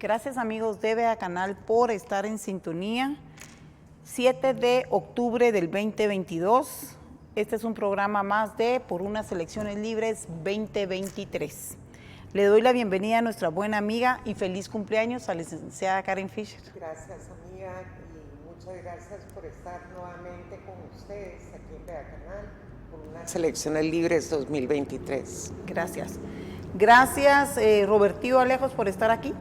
Gracias amigos de Vea Canal por estar en sintonía. 7 de octubre del 2022. Este es un programa más de Por unas elecciones libres 2023. Le doy la bienvenida a nuestra buena amiga y feliz cumpleaños a la licenciada Karen Fischer. Gracias amiga y muchas gracias por estar nuevamente con ustedes aquí en Vea Canal por unas elecciones libres 2023. Gracias. Gracias Robertío Alejos por estar aquí.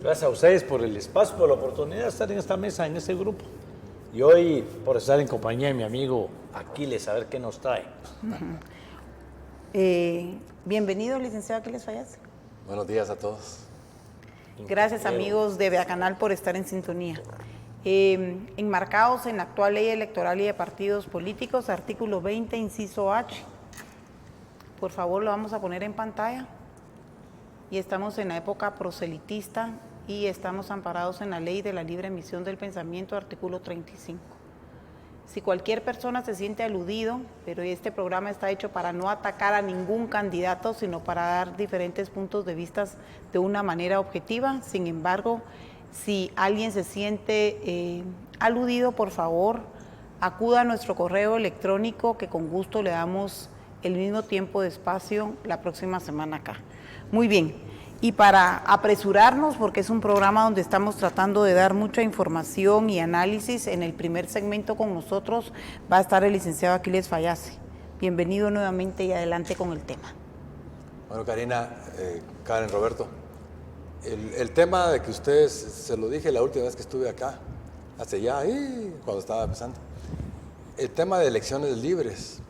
Gracias a ustedes por el espacio, por la oportunidad de estar en esta mesa, en este grupo. Y hoy por estar en compañía de mi amigo Aquiles, a ver qué nos trae. Bienvenido, licenciado Aquiles Fayase. Buenos días a todos. Gracias amigos de Vea Canal por estar en sintonía. Enmarcados en la actual ley electoral y de partidos políticos, artículo 20, inciso H. Por favor, lo vamos a poner en pantalla. Y estamos en la época proselitista y estamos amparados en la ley de la libre emisión del pensamiento, artículo 35. Si cualquier persona se siente aludido, pero este programa está hecho para no atacar a ningún candidato, sino para dar diferentes puntos de vista de una manera objetiva. Sin embargo, si alguien se siente aludido, por favor, acuda a nuestro correo electrónico, que con gusto le damos el mismo tiempo de espacio la próxima semana acá. Muy bien, y para apresurarnos, porque es un programa donde estamos tratando de dar mucha información y análisis, en el primer segmento con nosotros va a estar el licenciado Aquiles Fayase. Bienvenido nuevamente y adelante con el tema. Bueno, Karina, Karen, Roberto, el tema de que ustedes, se lo dije la última vez que estuve acá, hace ya, cuando estaba empezando, el tema de elecciones libres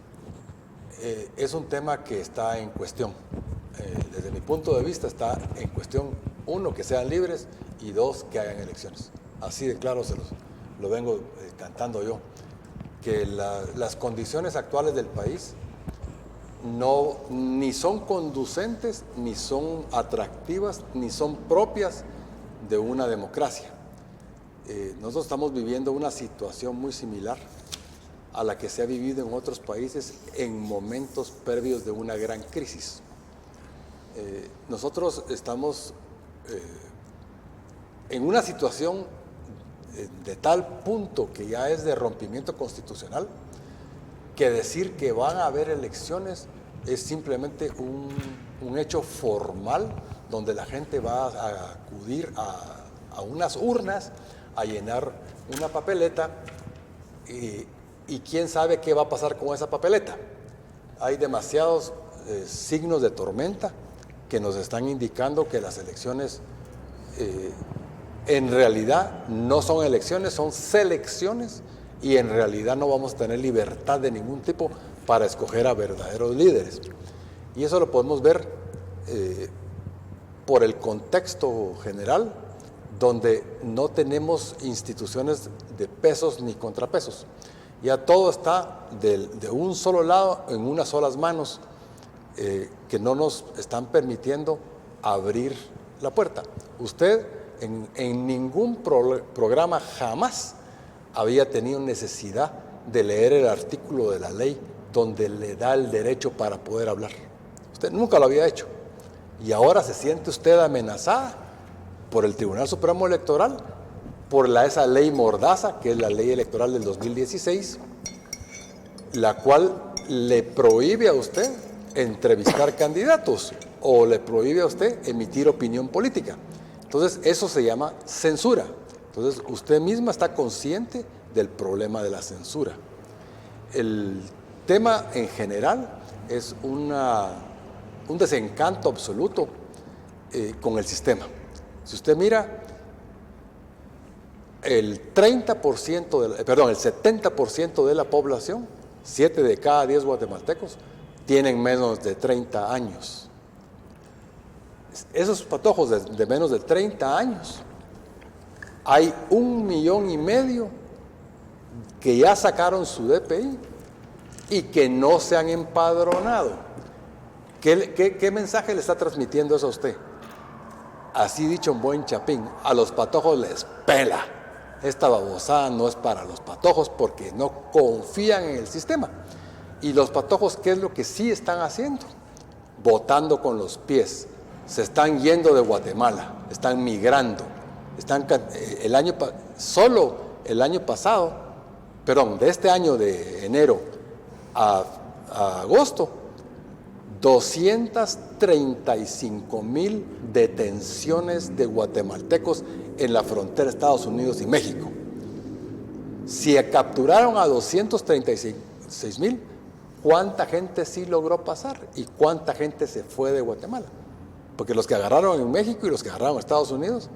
es un tema que está en cuestión. Desde mi punto de vista está en cuestión, uno, que sean libres y dos, que hagan elecciones. Así de claro lo vengo cantando yo, que las condiciones actuales del país ni son conducentes, ni son atractivas, ni son propias de una democracia. Nosotros estamos viviendo una situación muy similar a la que se ha vivido en otros países en momentos previos de una gran crisis. Nosotros estamos en una situación de tal punto que ya es de rompimiento constitucional, que decir que van a haber elecciones es simplemente un hecho formal donde la gente va a acudir a unas urnas a llenar una papeleta y quién sabe qué va a pasar con esa papeleta. Hay demasiados signos de tormenta que nos están indicando que las elecciones en realidad no son elecciones, son selecciones, y en realidad no vamos a tener libertad de ningún tipo para escoger a verdaderos líderes. Y eso lo podemos ver por el contexto general, donde no tenemos instituciones de pesos ni contrapesos. Ya todo está de un solo lado, en unas solas manos, que no nos están permitiendo abrir la puerta. Usted en ningún programa jamás había tenido necesidad de leer el artículo de la ley donde le da el derecho para poder hablar. Usted nunca lo había hecho. Y ahora se siente usted amenazada por el Tribunal Supremo Electoral, por esa ley mordaza, que es la ley electoral del 2016, la cual le prohíbe a usted entrevistar candidatos o le prohíbe a usted emitir opinión política. Entonces, eso se llama censura. Entonces, usted misma está consciente del problema de la censura. El tema en general es un desencanto absoluto con el sistema. Si usted mira, el 70% de la población, 7 de cada 10 guatemaltecos, tienen menos de 30 años. Esos patojos de menos de 30 años, hay 1,5 millones que ya sacaron su DPI y que no se han empadronado. ¿Qué mensaje le está transmitiendo eso a usted? Así dicho en buen chapín, a los patojos les pela. Esta babosada no es para los patojos porque no confían en el sistema. Y los patojos, ¿qué es lo que sí están haciendo? Votando con los pies, se están yendo de Guatemala, están migrando. Solo el año pasado, perdón, de este año de enero a agosto, 235,000 detenciones de guatemaltecos en la frontera de Estados Unidos y México. Si capturaron a 236,000, ¿cuánta gente sí logró pasar y cuánta gente se fue de Guatemala? Porque los que agarraron en México y los que agarraron en Estados Unidos,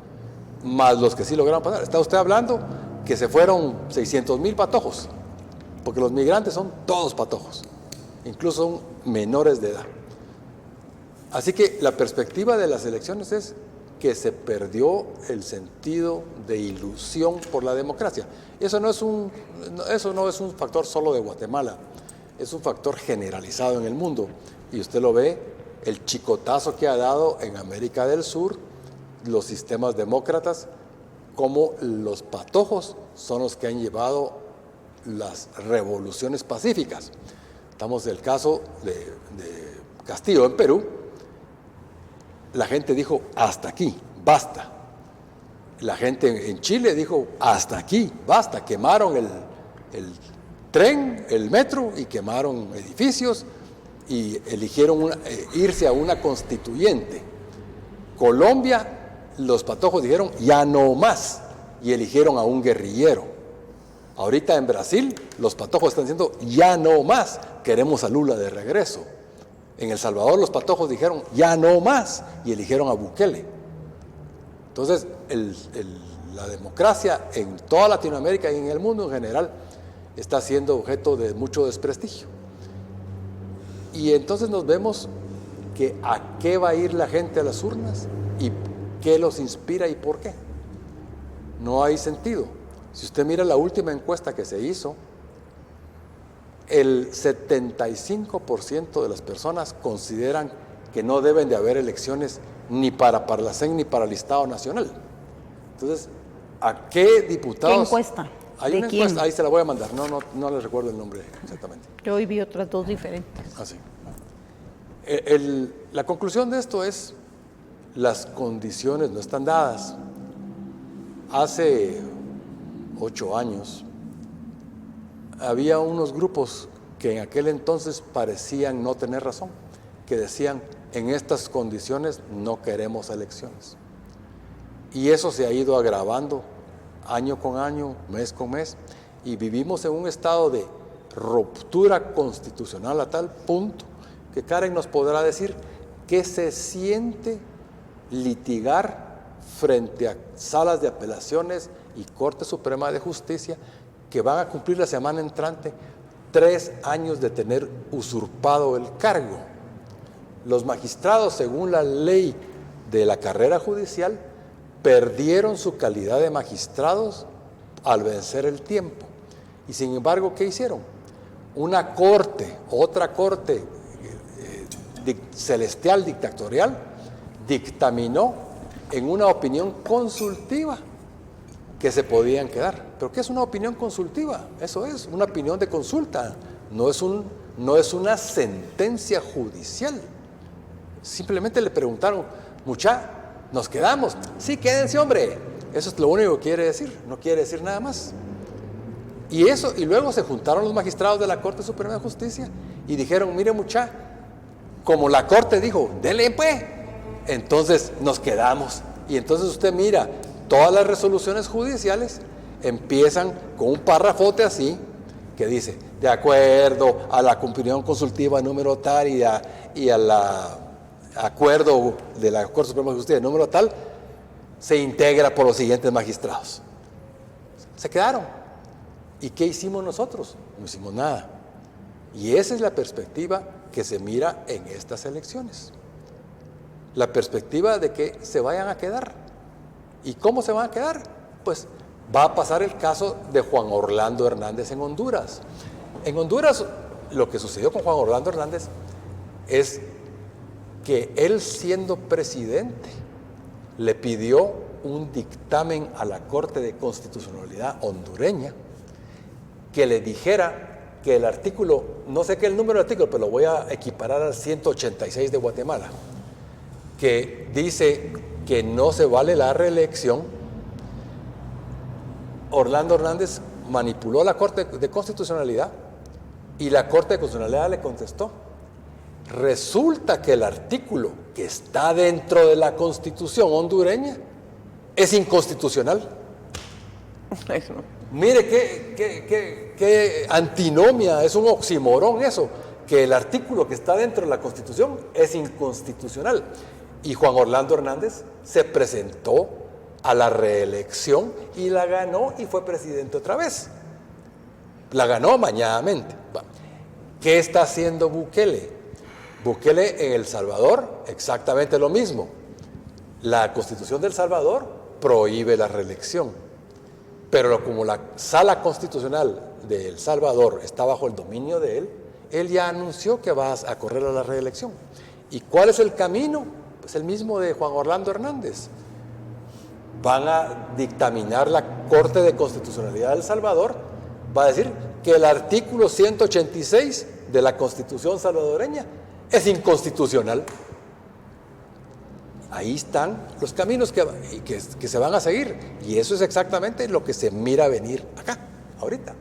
más los que sí lograron pasar. Está usted hablando que se fueron 600,000 patojos, porque los migrantes son todos patojos, incluso son menores de edad. Así que la perspectiva de las elecciones es que se perdió el sentido de ilusión por la democracia. Eso no es un factor solo de Guatemala, es un factor generalizado en el mundo. Y usted lo ve, el chicotazo que ha dado en América del Sur, los sistemas demócratas, como los patojos son los que han llevado las revoluciones pacíficas. Estamos en el caso de Castillo en Perú. La gente dijo, hasta aquí, basta. La gente en Chile dijo, hasta aquí, basta. Quemaron el tren, el metro, y quemaron edificios y eligieron irse a una constituyente. Colombia, los patojos dijeron, ya no más, y eligieron a un guerrillero. Ahorita en Brasil, los patojos están diciendo, ya no más, queremos a Lula de regreso. En El Salvador los patojos dijeron, ya no más, y eligieron a Bukele. Entonces, la democracia en toda Latinoamérica y en el mundo en general está siendo objeto de mucho desprestigio. Y entonces nos vemos que a qué va a ir la gente a las urnas y qué los inspira y por qué. No hay sentido. Si usted mira la última encuesta que se hizo, el 75% de las personas consideran que no deben de haber elecciones ni para Parlacén ni para el Estado Nacional. Entonces, ¿a qué diputados? ¿Qué encuesta? Hay ¿De una quién? encuesta, ahí se la voy a mandar, no les recuerdo el nombre exactamente. Yo hoy vi otras dos diferentes. Así. La conclusión de esto es, las condiciones no están dadas. Hace 8 años, había unos grupos que en aquel entonces parecían no tener razón, que decían, en estas condiciones no queremos elecciones. Y eso se ha ido agravando año con año, mes con mes, y vivimos en un estado de ruptura constitucional a tal punto que Karen nos podrá decir qué se siente litigar frente a salas de apelaciones y Corte Suprema de Justicia que van a cumplir la semana entrante 3 años de tener usurpado el cargo. Los magistrados, según la ley de la carrera judicial, perdieron su calidad de magistrados al vencer el tiempo. Y sin embargo, ¿qué hicieron? Una corte, otra corte celestial dictatorial, dictaminó en una opinión consultiva que se podían quedar. ¿Pero qué es una opinión consultiva? Eso es, una opinión de consulta, no es una sentencia judicial. Simplemente le preguntaron, mucha, ¿nos quedamos? Sí, quédense, hombre. Eso es lo único que quiere decir, no quiere decir nada más. Y luego se juntaron los magistrados de la Corte Suprema de Justicia y dijeron, mire, mucha, como la Corte dijo, dele pues, entonces nos quedamos. Y entonces usted mira, todas las resoluciones judiciales empiezan con un párrafote así, que dice, de acuerdo a la opinión consultiva número tal y al acuerdo de la Corte Suprema de Justicia número tal, se integra por los siguientes magistrados. Se quedaron. ¿Y qué hicimos nosotros? No hicimos nada. Y esa es la perspectiva que se mira en estas elecciones. La perspectiva de que se vayan a quedar. ¿Y cómo se van a quedar? Pues va a pasar el caso de Juan Orlando Hernández en Honduras. En Honduras, lo que sucedió con Juan Orlando Hernández es que él, siendo presidente, le pidió un dictamen a la Corte de Constitucionalidad hondureña que le dijera que el artículo, no sé qué es el número del artículo, pero lo voy a equiparar al 186 de Guatemala, que dice que no se vale la reelección, Orlando Hernández manipuló la Corte de Constitucionalidad y la Corte de Constitucionalidad le contestó. Resulta que el artículo que está dentro de la Constitución hondureña es inconstitucional. Mire qué antinomia, es un oxímoron eso, que el artículo que está dentro de la Constitución es inconstitucional. Y Juan Orlando Hernández se presentó a la reelección y la ganó y fue presidente otra vez. La ganó amañadamente. ¿Qué está haciendo Bukele? Bukele en El Salvador, exactamente lo mismo. La Constitución de El Salvador prohíbe la reelección, pero como la Sala Constitucional de El Salvador está bajo el dominio de él ya anunció que va a correr a la reelección. ¿Y cuál es el camino? Pues el mismo de Juan Orlando Hernández. Van a dictaminar la Corte de Constitucionalidad de El Salvador, va a decir que el artículo 186 de la Constitución salvadoreña es inconstitucional. Ahí están los caminos que se van a seguir, y eso es exactamente lo que se mira venir acá, ahorita.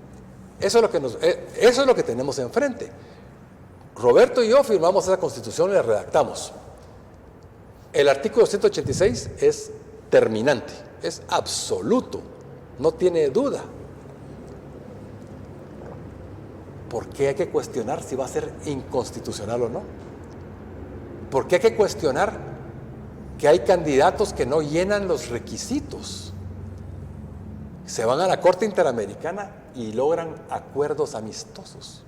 Eso es lo que tenemos enfrente. Roberto y yo firmamos esa Constitución y la redactamos. El artículo 186 es terminante, es absoluto, no tiene duda. ¿Por qué hay que cuestionar si va a ser inconstitucional o no? ¿Por qué hay que cuestionar que hay candidatos que no llenan los requisitos? Se van a la Corte Interamericana y logran acuerdos amistosos.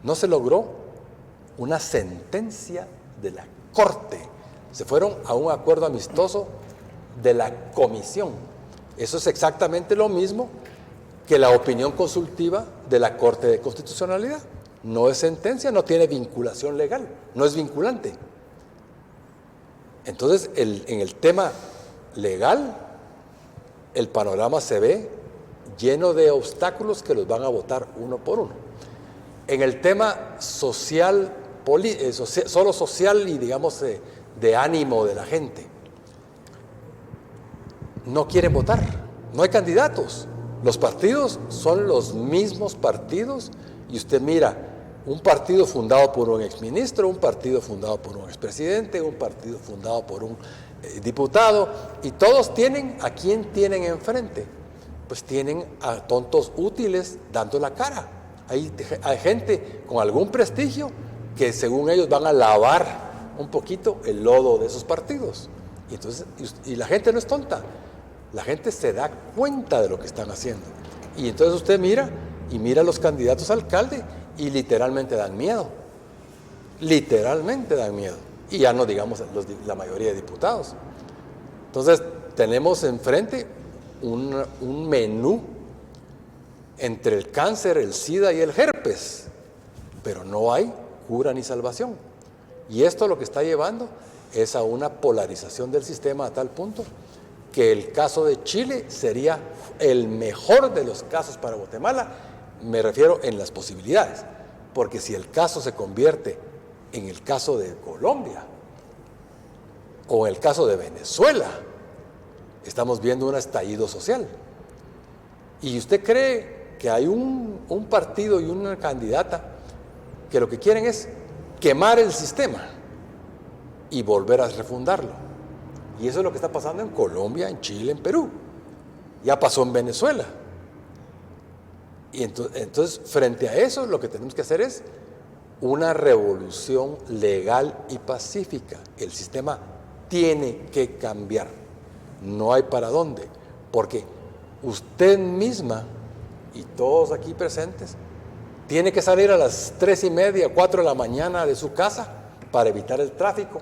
No se logró una sentencia de la Corte. Se fueron a un acuerdo amistoso de la Comisión. Eso es exactamente lo mismo que la opinión consultiva de la Corte de Constitucionalidad. No es sentencia, no tiene vinculación legal, no es vinculante. Entonces, en el tema legal, el panorama se ve lleno de obstáculos que los van a votar uno por uno. En el tema social, solo social y digamos de ánimo de la gente, no quieren votar, no hay candidatos. Los partidos son los mismos partidos y usted mira un partido fundado por un exministro, un partido fundado por un expresidente, un partido fundado por un diputado, y todos tienen, ¿a quién tienen enfrente? Pues tienen a tontos útiles dando la cara. Hay gente con algún prestigio que según ellos van a lavar un poquito el lodo de esos partidos. Y entonces, y la gente no es tonta. La gente se da cuenta de lo que están haciendo. Y entonces usted mira a los candidatos a alcalde y literalmente dan miedo. Literalmente dan miedo. Y ya no digamos la mayoría de diputados. Entonces tenemos enfrente un menú entre el cáncer, el SIDA y el herpes. Pero no hay cura ni salvación. Y esto lo que está llevando es a una polarización del sistema a tal punto que el caso de Chile sería el mejor de los casos para Guatemala, me refiero en las posibilidades, porque si el caso se convierte en el caso de Colombia o en el caso de Venezuela, estamos viendo un estallido social. ¿Y usted cree que hay un partido y una candidata que lo que quieren es quemar el sistema y volver a refundarlo? Y eso es lo que está pasando en Colombia, en Chile, en Perú. Ya pasó en Venezuela. Y entonces, frente a eso, lo que tenemos que hacer es una revolución legal y pacífica. El sistema tiene que cambiar. No hay para dónde. Porque usted misma y todos aquí presentes tiene que salir a las 3:30, 4 de la mañana de su casa para evitar el tráfico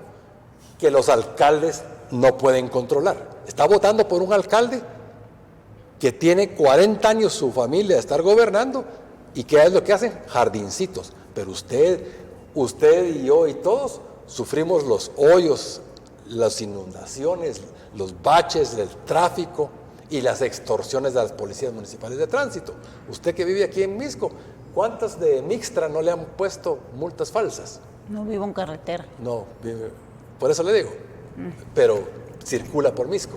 que los alcaldes no pueden controlar. Está votando por un alcalde que tiene 40 años su familia de estar gobernando y ¿qué es lo que hacen? Jardincitos. Pero usted y yo y todos sufrimos los hoyos, las inundaciones, los baches del tráfico y las extorsiones de las policías municipales de tránsito. Usted que vive aquí en Misco, ¿cuántas de Mixtra no le han puesto multas falsas? No vivo en carretera. No, por eso le digo. pero circula por Misco.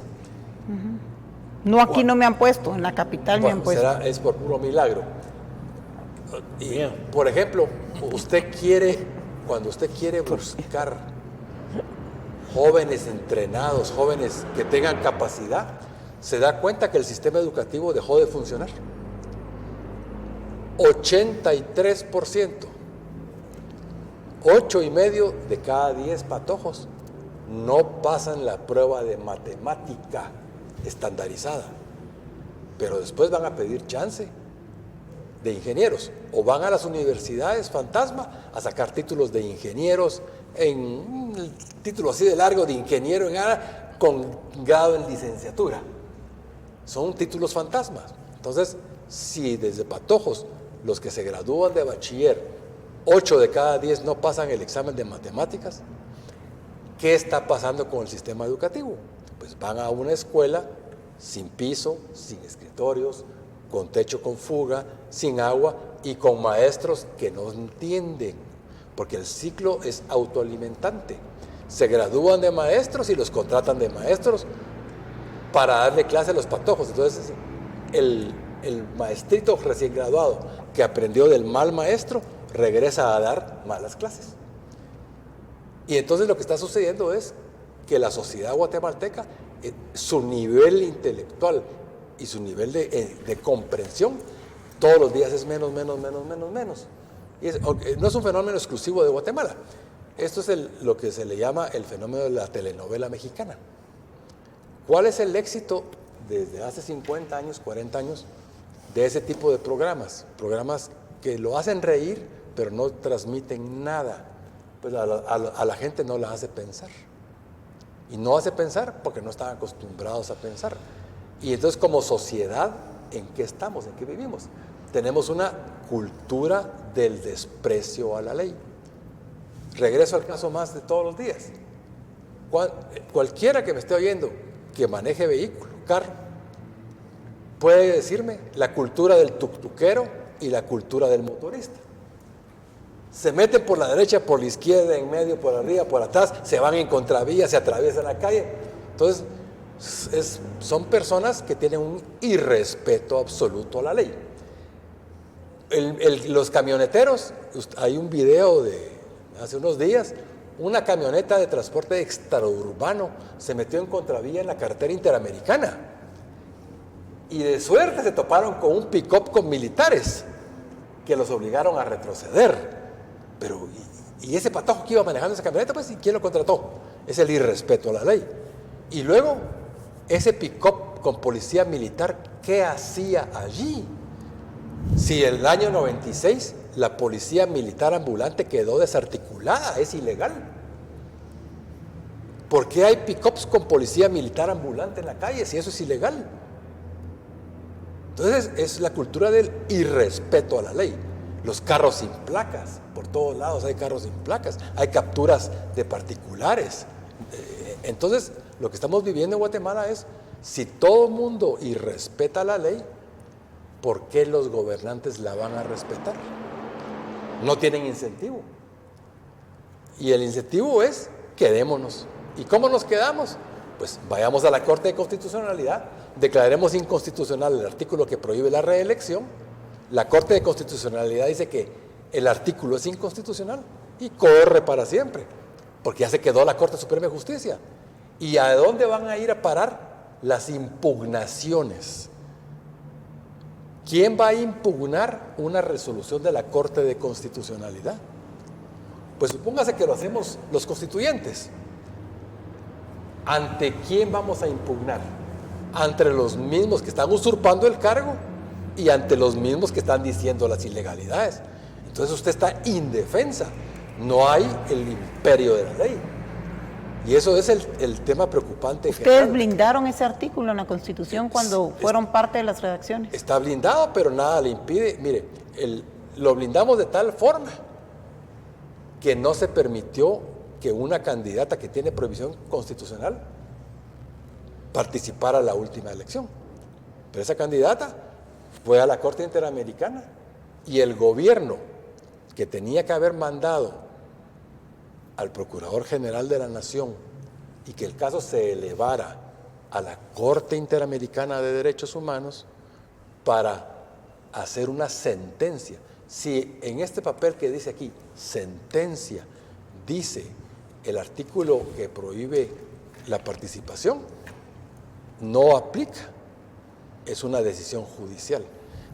No, aquí no me han puesto, en la capital me han puesto. Es por puro milagro. Y, Bien. por ejemplo, cuando usted quiere buscar jóvenes entrenados, jóvenes que tengan capacidad, se da cuenta que el sistema educativo dejó de funcionar. 83%, 8,5 de cada 10 patojos no pasan la prueba de matemática estandarizada, pero después van a pedir chance de ingenieros o van a las universidades fantasma a sacar títulos de ingenieros en un título así de largo de ingeniero en área con grado en licenciatura. Son títulos fantasmas. Entonces, si desde patojos los que se gradúan de bachiller, 8 de cada 10 no pasan el examen de matemáticas, ¿qué está pasando con el sistema educativo? Pues van a una escuela sin piso, sin escritorios, con techo con fuga, sin agua y con maestros que no entienden, porque el ciclo es autoalimentante. Se gradúan de maestros y los contratan de maestros para darle clase a los patojos. Entonces, el maestrito recién graduado que aprendió del mal maestro regresa a dar malas clases. Y entonces lo que está sucediendo es que la sociedad guatemalteca, su nivel intelectual y su nivel de comprensión, todos los días es menos. Y no es un fenómeno exclusivo de Guatemala. Esto es lo que se le llama el fenómeno de la telenovela mexicana. ¿Cuál es el éxito desde hace 50 años, 40 años, de ese tipo de programas? Programas que lo hacen reír, pero no transmiten nada. Pues a la gente no la hace pensar. Y no hace pensar porque no están acostumbrados a pensar. Y entonces, como sociedad, ¿en qué estamos? ¿En qué vivimos? Tenemos una cultura del desprecio a la ley. Regreso al caso más de todos los días. Cualquiera que me esté oyendo que maneje vehículo, carro, puede decirme la cultura del tuctuquero y la cultura del motorista. Se meten por la derecha, por la izquierda, en medio, por arriba, por atrás, se van en contravía, se atraviesan la calle. Entonces, son personas que tienen un irrespeto absoluto a la ley. Los camioneteros, hay un video de hace unos días, una camioneta de transporte extraurbano se metió en contravía en la carretera interamericana y de suerte se toparon con un pick-up con militares que los obligaron a retroceder. Pero, y ese patojo que iba manejando esa camioneta, pues, ¿y quién lo contrató? Es el irrespeto a la ley. Y luego, ese pick-up con policía militar, ¿qué hacía allí? Si en el año 96 la policía militar ambulante quedó desarticulada, es ilegal. ¿Por qué hay pick-ups con policía militar ambulante en la calle si eso es ilegal? Entonces, es la cultura del irrespeto a la ley. Los carros sin placas, por todos lados hay carros sin placas, hay capturas de particulares. Entonces, lo que estamos viviendo en Guatemala es, si todo el mundo irrespeta la ley, ¿por qué los gobernantes la van a respetar? No tienen incentivo. Y el incentivo es, quedémonos. ¿Y cómo nos quedamos? Pues vayamos a la Corte de Constitucionalidad, declaremos inconstitucional el artículo que prohíbe la reelección. La Corte de Constitucionalidad dice que el artículo es inconstitucional y corre para siempre, porque ya se quedó la Corte Suprema de Justicia. ¿Y a dónde van a ir a parar las impugnaciones? ¿Quién va a impugnar una resolución de la Corte de Constitucionalidad? Pues supóngase que lo hacemos los constituyentes. ¿Ante quién vamos a impugnar? Ante los mismos que están usurpando el cargo y ante los mismos que están diciendo las ilegalidades. Entonces usted está indefensa. No hay el imperio de la ley. Y eso es el tema preocupante. ¿Ustedes blindaron ese artículo en la Constitución cuando fueron parte de las redacciones? Está blindado, pero nada le impide. Mire, lo blindamos de tal forma que no se permitió que una candidata que tiene prohibición constitucional participara en la última elección. Pero esa candidata fue a la Corte Interamericana y el gobierno que tenía que haber mandado al Procurador General de la Nación y que el caso se elevara a la Corte Interamericana de Derechos Humanos para hacer una sentencia. Si en este papel que dice aquí, sentencia, dice el artículo que prohíbe la participación, no aplica. Es una decisión judicial.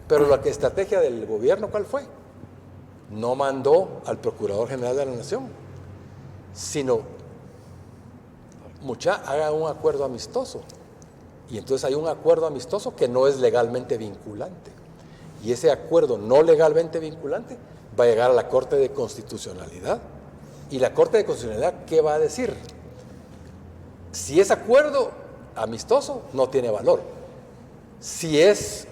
Pero la estrategia del gobierno, ¿cuál fue? No mandó al Procurador General de la Nación, sino, haga un acuerdo amistoso. Y entonces hay un acuerdo amistoso que no es legalmente vinculante. Y ese acuerdo no legalmente vinculante va a llegar a la Corte de Constitucionalidad. Y la Corte de Constitucionalidad, ¿qué va a decir? Si es acuerdo amistoso, no tiene valor. Si es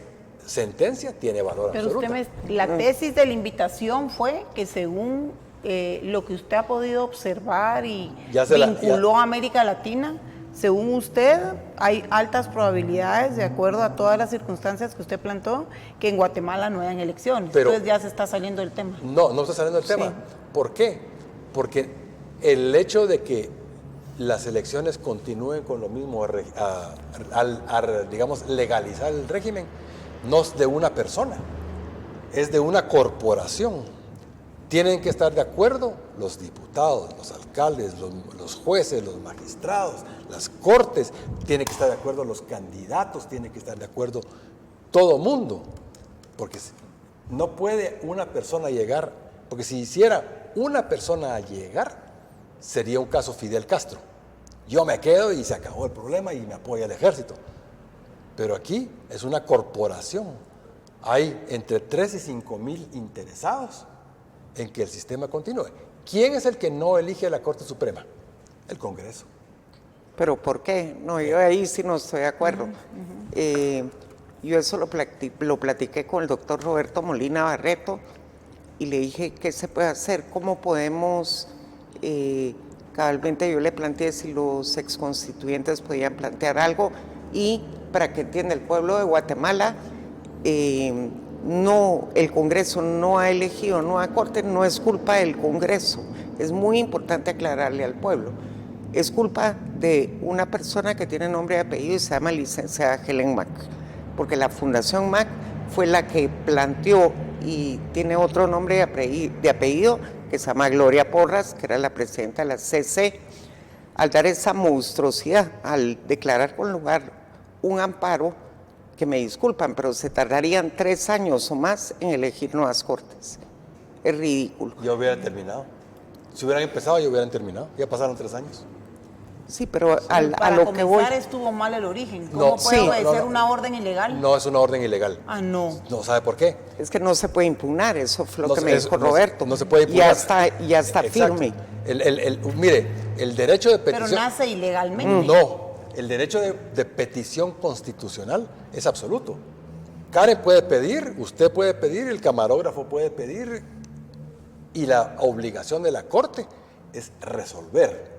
sentencia, tiene valor Pero absoluto. la tesis de la invitación fue que según lo que usted ha podido observar y vinculó a América Latina, según usted, hay altas probabilidades, de acuerdo a todas las circunstancias que usted planteó, que en Guatemala no hayan elecciones. Pero, entonces ya se está saliendo del tema. No está saliendo del tema. ¿Por qué? Porque el hecho de que las elecciones continúen con lo mismo, digamos, legalizar el régimen, no es de una persona, es de una corporación. Tienen que estar de acuerdo los diputados, los alcaldes, los jueces, los magistrados, las cortes, tienen que estar de acuerdo los candidatos, tienen que estar de acuerdo todo mundo, porque no puede una persona llegar, porque si hiciera una persona llegar, sería un caso Fidel Castro. Yo me quedo y se acabó el problema y me apoya el ejército. Pero aquí es una corporación. Hay entre 3 y 5 mil interesados en que el sistema continúe. ¿Quién es el que no elige a la Corte Suprema? El Congreso. ¿Pero por qué? No, yo ahí sí no estoy de acuerdo. Yo eso lo platiqué con el doctor Roberto Molina Barreto y le dije, ¿qué se puede hacer? ¿Cómo podemos...? Cabalmente yo le planteé si los exconstituyentes podían plantear algo y para que entienda el pueblo de Guatemala, no, el Congreso no ha elegido nueva Corte, no es culpa del Congreso. Es muy importante aclararle al pueblo. Es culpa de una persona que tiene nombre y apellido y se llama licenciada Helen Mack, porque la Fundación Mack fue la que planteó y tiene otro nombre de apellido que se llama Gloria Porras, que era la presidenta de la CC, al dar esa monstruosidad, al declarar con lugar un amparo, que me disculpan, pero se tardarían 3 años o más en elegir nuevas cortes. Es ridículo. Ya hubieran terminado. Si hubieran empezado, ya hubieran terminado. Ya pasaron 3 años. Sí, pero a lo que voy... estuvo mal el origen. ¿Cómo puede obedecer una orden ilegal? No es una orden ilegal. No. ¿No sabe por qué? Es que no se puede impugnar, eso fue lo que me dijo Roberto. No se puede impugnar. Ya está firme. Mire, el derecho de petición... Pero nace ilegalmente. No, el derecho de petición constitucional es absoluto. Karen puede pedir, usted puede pedir, el camarógrafo puede pedir, y la obligación de la Corte es resolver.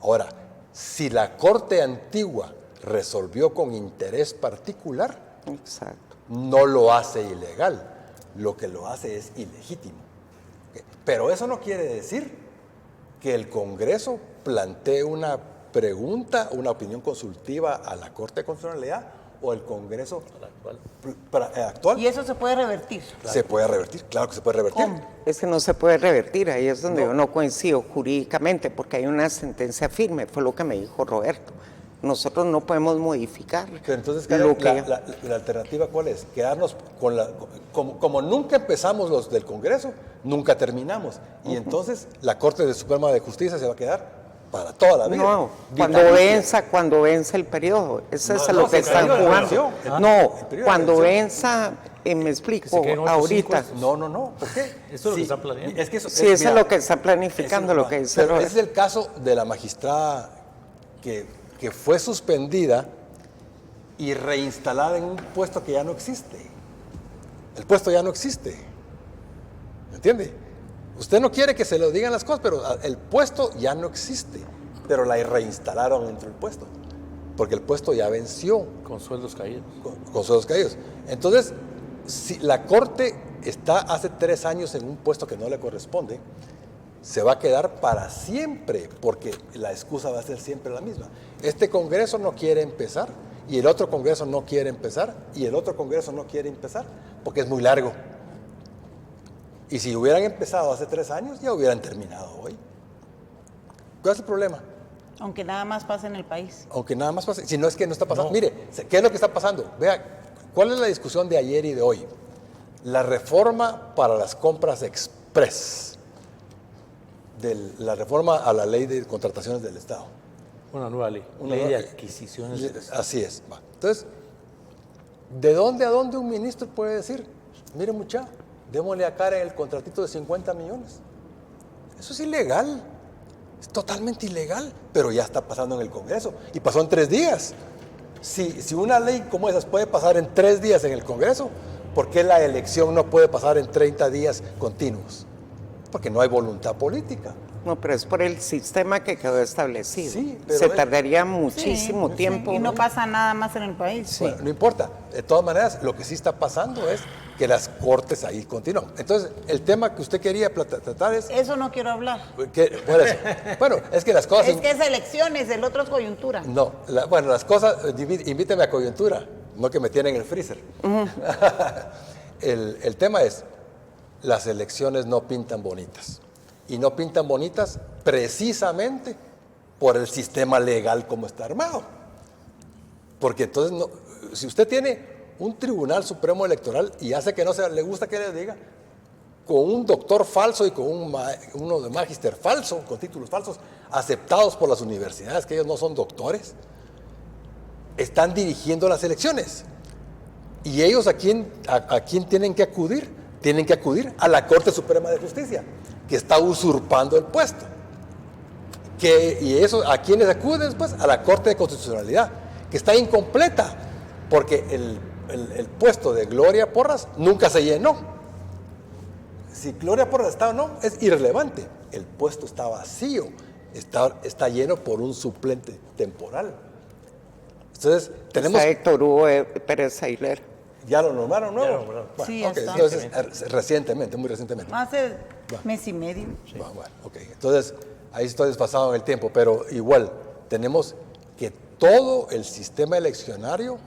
Ahora, si la Corte antigua resolvió con interés particular, exacto, no lo hace ilegal, lo que lo hace es ilegítimo. Pero eso no quiere decir que el Congreso plantee una pregunta, una opinión consultiva a la Corte de Constitucionalidad o el Congreso actual. ¿Y eso se puede revertir? Se puede revertir, claro que se puede revertir. ¿Cómo? Es que no se puede revertir, ahí es donde yo no coincido jurídicamente, porque hay una sentencia firme, fue lo que me dijo Roberto. Nosotros no podemos modificar. Pero entonces, Karen, la alternativa ¿cuál es? Quedarnos con como nunca empezamos los del Congreso, nunca terminamos. Y entonces la Corte Suprema de Justicia se va a quedar para toda la vida. No, cuando venza el periodo, eso es lo que están jugando. Cuando venza, me explico, ahorita. No, ¿por qué? Eso es lo que están planeando. Sí, eso es lo que están planificando, lo que dice Roberto. Es el caso de la magistrada que fue suspendida y reinstalada en un puesto que ya no existe. El puesto ya no existe. ¿Me entiende? Usted no quiere que se lo digan las cosas, pero el puesto ya no existe. Pero la reinstalaron dentro del puesto, porque el puesto ya venció. Con sueldos caídos. Con sueldos caídos. Entonces, si la Corte está hace 3 años en un puesto que no le corresponde, se va a quedar para siempre, porque la excusa va a ser siempre la misma. Este Congreso no quiere empezar, y el otro Congreso no quiere empezar, y el otro Congreso no quiere empezar, porque es muy largo. Y si hubieran empezado hace 3 años, ya hubieran terminado hoy. ¿Cuál es el problema? Aunque nada más pase en el país. Aunque nada más pase, si no es que no está pasando. No. Mire, ¿qué es lo que está pasando? Vea, ¿cuál es la discusión de ayer y de hoy? La reforma para las compras express, la reforma a la ley de contrataciones del Estado. Una nueva ley. Una Ley de nueva- adquisiciones. del Estado. Así es. Va. Entonces, ¿de dónde a dónde un ministro puede decir, mire muchacho, démosle a Karen el contratito de 50 millones? Eso es ilegal. Es totalmente ilegal, pero ya está pasando en el Congreso y pasó en 3 días. Si una ley como esas puede pasar en 3 días en el Congreso, ¿por qué la elección no puede pasar en 30 días continuos? Porque no hay voluntad política. No, pero es por el sistema que quedó establecido. Sí, pero se ve- tardaría muchísimo Sí, tiempo. y no pasa nada más en el país. Bueno, no importa. De todas maneras, lo que sí está pasando es que las cortes ahí continúan. Entonces, el tema que usted quería tratar es... Eso no quiero hablar. Por eso. Bueno, es que las cosas... Es que es elecciones, el otro es coyuntura. No, bueno, las cosas... Invíteme a coyuntura, no que me tienen en el freezer. El tema es, las elecciones no pintan bonitas. Y no pintan bonitas precisamente por el sistema legal como está armado. Porque entonces, si usted tiene un Tribunal Supremo Electoral y hace que no le gusta que le diga, con un doctor falso y con uno de magíster falso, con títulos falsos, aceptados por las universidades, que ellos no son doctores, están dirigiendo las elecciones. ¿Y ellos a quién tienen que acudir? Tienen que acudir a la Corte Suprema de Justicia, que está usurpando el puesto. ¿Y eso a quiénes acuden después? A la Corte de Constitucionalidad, que está incompleta, porque el puesto de Gloria Porras nunca se llenó. Si Gloria Porras está o no, es irrelevante. El puesto está vacío, está lleno por un suplente temporal. Entonces, tenemos... Está Héctor Hugo Pérez Aguilar. ¿Ya lo nombraron nuevo? Ya lo nombraron. Bueno, Sí, ya ok, está. entonces, recientemente, muy recientemente. Hace mes y medio. Bueno, ok. Entonces, ahí estoy desfasado en el tiempo, pero igual, tenemos que todo el sistema eleccionario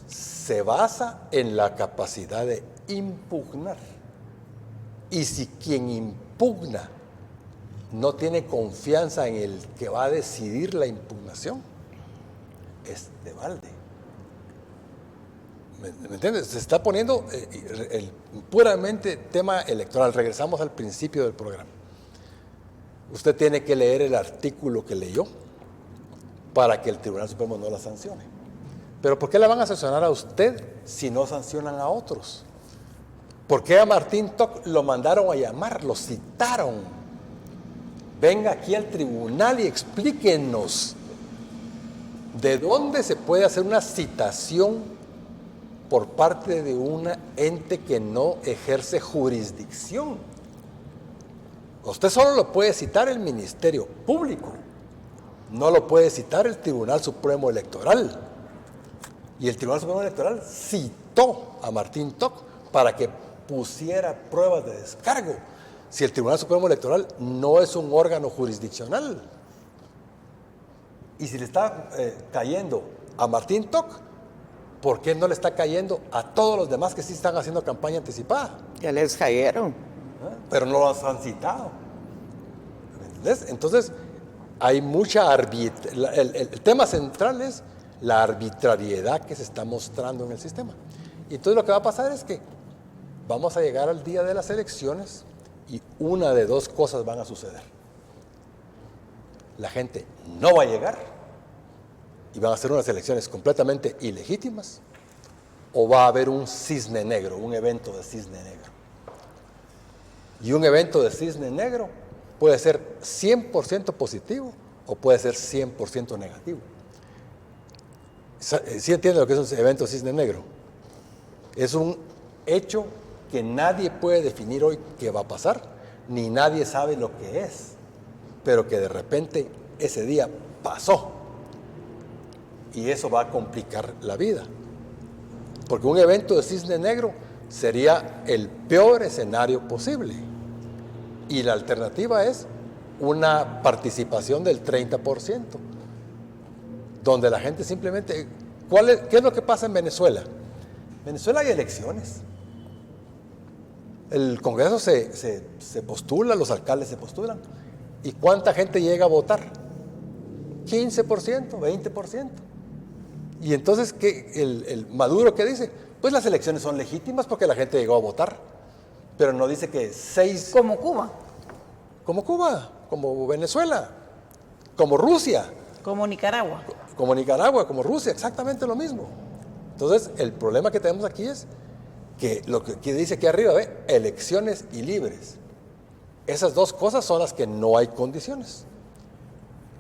se basa en la capacidad de impugnar. Y si quien impugna no tiene confianza en el que va a decidir la impugnación, es de balde. ¿Me entiendes? Se está poniendo puramente tema electoral. Regresamos al principio del programa. Usted tiene que leer el artículo que leyó para que el Tribunal Supremo no la sancione. Pero ¿por qué la van a sancionar a usted si no sancionan a otros? ¿Por qué a Martín Toc lo mandaron a llamar, lo citaron? Venga aquí al tribunal y explíquenos de dónde se puede hacer una citación por parte de un ente que no ejerce jurisdicción. Usted solo lo puede citar el Ministerio Público, no lo puede citar el Tribunal Supremo Electoral. Y el Tribunal Supremo Electoral citó a Martín Toc para que pusiera pruebas de descargo, si el Tribunal Supremo Electoral no es un órgano jurisdiccional. Y si le está cayendo a Martín Toc, ¿por qué no le está cayendo a todos los demás que sí están haciendo campaña anticipada? Ya les cayeron. Pero no los han citado. ¿Entendés? Entonces, hay mucha arbitrariedad. El tema central es la arbitrariedad que se está mostrando en el sistema. Y entonces lo que va a pasar es que vamos a llegar al día de las elecciones y una de dos cosas van a suceder. La gente no va a llegar y van a ser unas elecciones completamente ilegítimas, o va a haber un cisne negro, un evento de cisne negro. Y un evento de cisne negro puede ser 100% positivo o puede ser 100% negativo. ¿Sí entiende lo que es un evento de cisne negro? Es un hecho que nadie puede definir hoy qué va a pasar, ni nadie sabe lo que es, pero que de repente ese día pasó. Y eso va a complicar la vida. Porque un evento de cisne negro sería el peor escenario posible. Y la alternativa es una participación del 30%, donde la gente simplemente... ¿Qué es lo que pasa en Venezuela? En Venezuela hay elecciones. El Congreso se postula, los alcaldes se postulan. ¿Y cuánta gente llega a votar? 15%, 20%. Y entonces, el Maduro, ¿qué dice? Pues las elecciones son legítimas porque la gente llegó a votar. Pero no dice que 6... Como Cuba. Como Cuba, como Venezuela, como Rusia. Como Nicaragua. Como Nicaragua, como Rusia, exactamente lo mismo. Entonces, el problema que tenemos aquí es que lo que dice aquí arriba, ¿ve? Elecciones y libres. Esas dos cosas son las que no hay condiciones.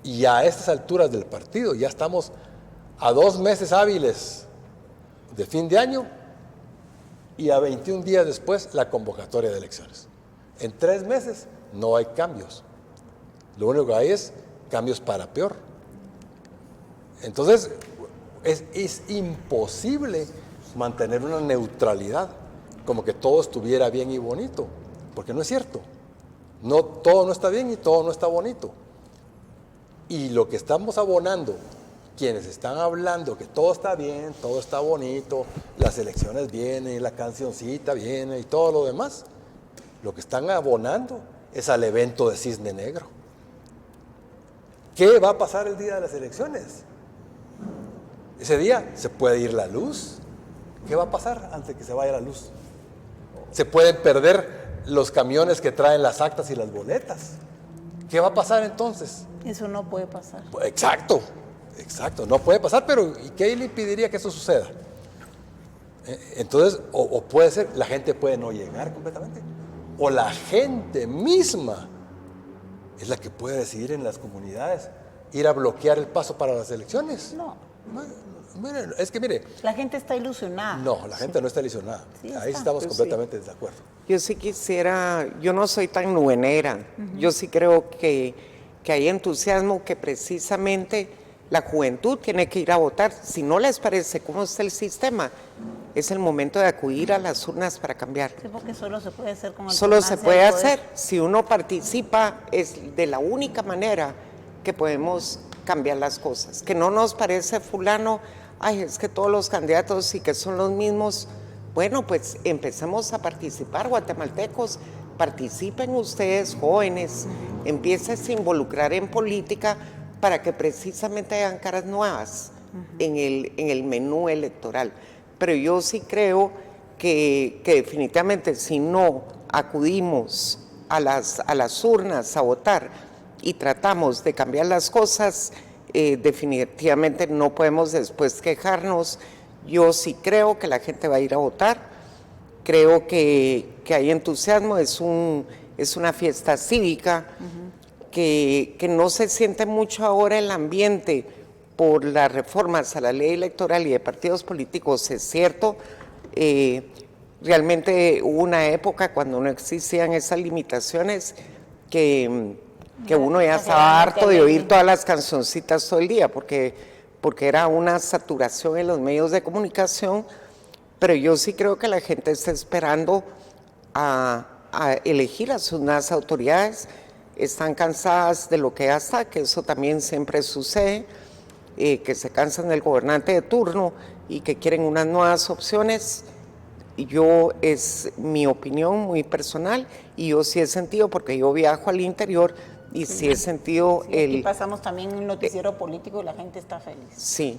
Y a estas alturas del partido ya estamos a 2 meses hábiles de fin de año y a 21 días después la convocatoria de elecciones. En 3 meses no hay cambios. Lo único que hay es cambios para peor. Entonces, es imposible mantener una neutralidad, como que todo estuviera bien y bonito, porque no es cierto. No, todo no está bien y todo no está bonito. Y lo que estamos abonando, quienes están hablando que todo está bien, todo está bonito, las elecciones vienen, la cancioncita viene y todo lo demás, lo que están abonando es al evento de Cisne Negro. ¿Qué va a pasar el día de las elecciones? Ese día se puede ir la luz. ¿Qué va a pasar antes de que se vaya la luz? Se pueden perder los camiones que traen las actas y las boletas. ¿Qué va a pasar entonces? Eso no puede pasar. Exacto, no puede pasar, pero ¿y qué le impediría que eso suceda? Entonces, o puede ser, la gente puede no llegar completamente, o la gente misma es la que puede decidir en las comunidades ir a bloquear el paso para las elecciones. No. Miren, es que mire. La gente está ilusionada. No, la gente no está ilusionada. Sí Ahí está. estamos completamente de acuerdo. Yo sí quisiera, yo no soy tan nubenera, yo sí creo que hay entusiasmo, que precisamente la juventud tiene que ir a votar. Si no les parece cómo está el sistema, es el momento de acudir a las urnas para cambiar. Sí, porque solo se puede hacer con Solo se puede alternancia de hacer, si uno participa, es de la única manera que podemos cambiar las cosas. Que no nos parece fulano, ay, es que todos los candidatos y que son los mismos. Bueno, pues empecemos a participar, guatemaltecos, participen ustedes, jóvenes, empiecen a involucrar en política para que precisamente hayan caras nuevas en el menú electoral. Pero yo sí creo que definitivamente si no acudimos a las urnas a votar y tratamos de cambiar las cosas, definitivamente no podemos después quejarnos. Yo sí creo que la gente va a ir a votar, creo que hay entusiasmo, es una fiesta cívica, que no se siente mucho ahora el ambiente por las reformas a la ley electoral y de partidos políticos, es cierto. Realmente hubo una época cuando no existían esas limitaciones que uno ya estaba harto de oír todas las cancioncitas todo el día, porque era una saturación en los medios de comunicación, pero yo sí creo que la gente está esperando a elegir a sus nuevas autoridades, están cansadas de lo que ya está, que eso también siempre sucede, que se cansan del gobernante de turno y que quieren unas nuevas opciones. Es mi opinión muy personal y yo sí he sentido, porque yo viajo al interior, y sí he sentido aquí pasamos también un noticiero político y la gente está feliz. Sí.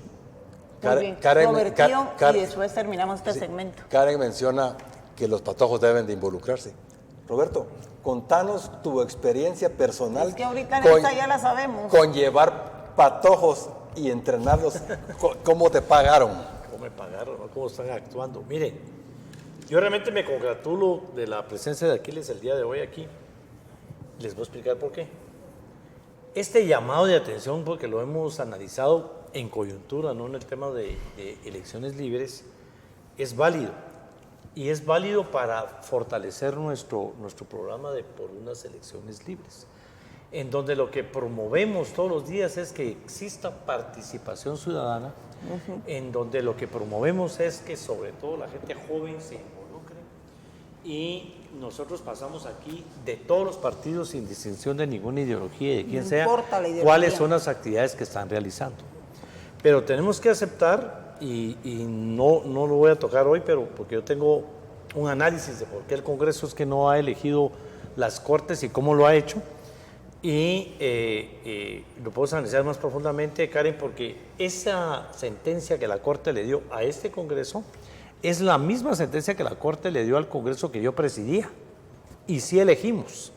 Muy bien. Robertío, y después terminamos este segmento. Karen menciona que los patojos deben de involucrarse. Roberto, contanos tu experiencia personal. Es que ahorita en esta ya la sabemos. Con llevar patojos y entrenarlos. ¿Cómo te pagaron? ¿Cómo me pagaron? ¿Cómo están actuando? Miren, yo realmente me congratulo de la presencia de Aquiles el día de hoy aquí. Les voy a explicar por qué. Este llamado de atención, porque lo hemos analizado en coyuntura, no en el tema de elecciones libres, es válido. Y es válido para fortalecer nuestro programa de por unas elecciones libres, en donde lo que promovemos todos los días es que exista participación ciudadana, en donde lo que promovemos es que sobre todo la gente joven se involucre y nosotros pasamos aquí de todos los partidos sin distinción de ninguna ideología y de quién No sea, importa la ideología. cuáles son las actividades que están realizando. Pero tenemos que aceptar, y no lo voy a tocar hoy, pero porque yo tengo un análisis de por qué el Congreso es que no ha elegido las Cortes y cómo lo ha hecho, y lo podemos analizar más profundamente, Karen, porque esa sentencia que la Corte le dio a este Congreso es la misma sentencia que la Corte le dio al Congreso que yo presidía. Y sí elegimos,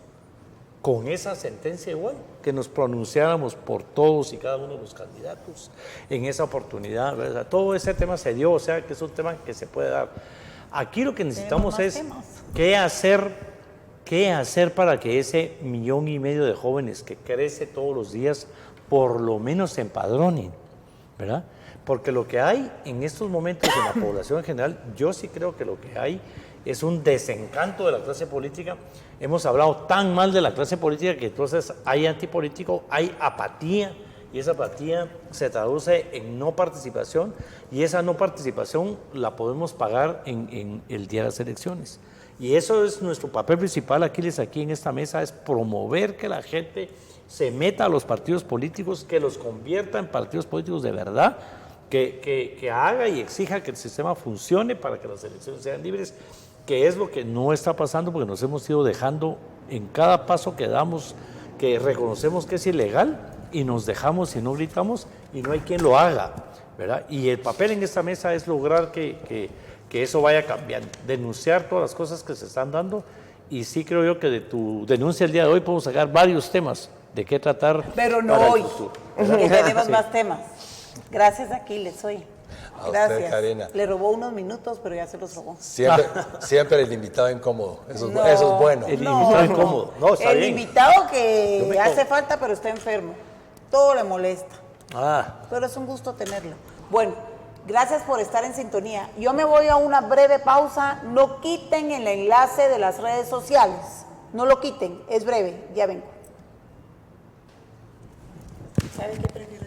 con esa sentencia igual, que nos pronunciáramos por todos y cada uno de los candidatos en esa oportunidad, ¿verdad? Todo ese tema se dio, o sea que es un tema que se puede dar. Aquí lo que necesitamos es qué hacer para que ese 1,5 millones de jóvenes que crece todos los días por lo menos se empadronen, ¿verdad? Porque lo que hay en estos momentos en la población en general, yo sí creo que lo que hay es un desencanto de la clase política. Hemos hablado tan mal de la clase política que entonces hay antipolítico, hay apatía, y esa apatía se traduce en no participación, y esa no participación la podemos pagar en el día de las elecciones. Y eso es nuestro papel principal, Aquiles, aquí en esta mesa, es promover que la gente se meta a los partidos políticos, que los convierta en partidos políticos de verdad, que haga y exija que el sistema funcione para que las elecciones sean libres, que es lo que no está pasando porque nos hemos ido dejando en cada paso que damos, que reconocemos que es ilegal y nos dejamos y no gritamos y no hay quien lo haga, ¿verdad? Y el papel en esta mesa es lograr que eso vaya cambiando, denunciar todas las cosas que se están dando, y sí creo yo que de tu denuncia el día de hoy podemos sacar varios temas de qué tratar. Pero no para el hoy, futuro, porque tenemos Sí. más temas. Gracias, Aquiles, hoy. A usted, Gracias. Karina. Le robó unos minutos, pero ya se los robó. Siempre el invitado incómodo. Eso No, es bueno. El invitado incómodo. No, está el bien. invitado Yo que me hace falta, pero está enfermo. Todo le molesta. Ah, Pero es un gusto tenerlo. Bueno, gracias por estar en sintonía. Yo me voy a una breve pausa. No quiten el enlace de las redes sociales. No lo quiten, es breve. Ya vengo. ¿Sabe qué prefiero?